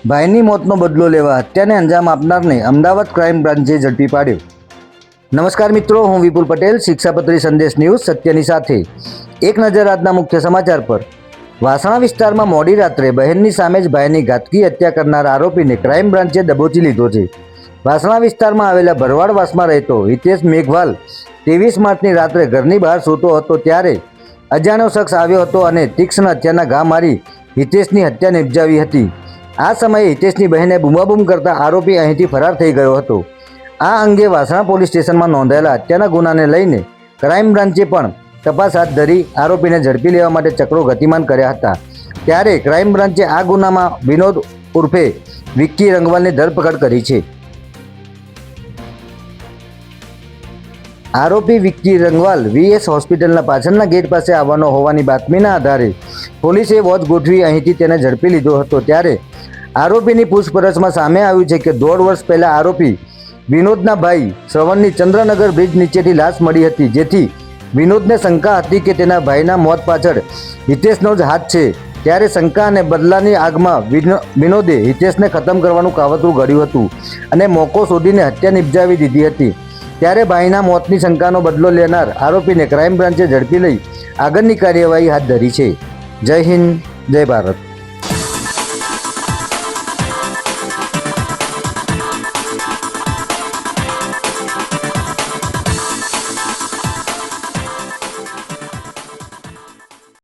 ભાઈની મોતનો બદલો લેવા હત્યાને અંજામ આપનારને અમદાવાદ ક્રાઇમ બ્રાન્ચે ઝડપી પાડ્યો। નમસ્કાર મિત્રો, હું વિપુલ પટેલ, શિક્ષાપત્રી સંદેશ ન્યૂઝ સત્યની સાથે। એક નજર આજના મુખ્ય સમાચાર પર। વાસણા વિસ્તારમાં મોડી રાત્રે બહેનની સામે જ ભાઈની ઘાતકી હત્યા કરનાર આરોપીને ક્રાઇમ બ્રાન્ચે દબોચી લીધો છે। વાસણા વિસ્તારમાં આવેલા ભરવાડવાસમાં રહેતો હિતેશ મેઘવાલ 23 માર્ચની રાત્રે ઘરની બહાર સૂતો હતો ત્યારે અજાણ્યો શખ્સ આવ્યો હતો અને તીક્ષ્ણ હત્યાના ઘા મારી હિતેશની હત્યા નિપજાવી હતી। આ સમયે હિતેશની બહેને બૂમાબૂમ કરતા આરોપી અહીંથી ફરાર થઈ ગયો હતો। આ અંગે વાસણા પોલીસ સ્ટેશનમાં નોંધાયેલા હત્યાના ગુનાને લઈને ક્રાઇમ બ્રાન્ચે પણ તપાસ હાથ ધરી આરોપીને ઝડપી લેવા માટે ચક્રો ગતિમાન કર્યા હતા। ત્યારે ક્રાઇમ બ્રાન્ચે આ ગુનામાં વિનોદ ઉર્ફે વિક્કી રંગવાલની ધરપકડ કરી છે। આરોપી વિક્કી રંગવાલ વીએસ હોસ્પિટલના પાછળના ગેટ પાસે આવવાનો હોવાની બાતમીના આધારે પોલીસે વોચ ગોઠવી અહીંથી તેને ઝડપી લીધો હતો। ત્યારે આરોપીની પૂછપરછમાં સામે આવ્યું છે કે 1.5 વર્ષ પહેલાં આરોપી વિનોદના ભાઈ શ્રવણની ચંદ્રનગર બ્રિજ નીચેથી લાશ મળી હતી, જેથી વિનોદને શંકા હતી કે તેના ભાઈના મોત પાછળ હિતેશનો જ હાથ છે। ત્યારે શંકા અને બદલાની આગમાં વિનોદે હિતેશને ખતમ કરવાનું કાવતરું ઘડ્યું હતું અને મોકો શોધીને હત્યા નિપજાવી દીધી હતી। ત્યારે ભાઈના મોતની શંકાનો બદલો લેનાર આરોપીને ક્રાઇમ બ્રાન્ચે ઝડપી લઈ આગળની કાર્યવાહી હાથ ધરી છે। જય હિન્દ, જય ભારત।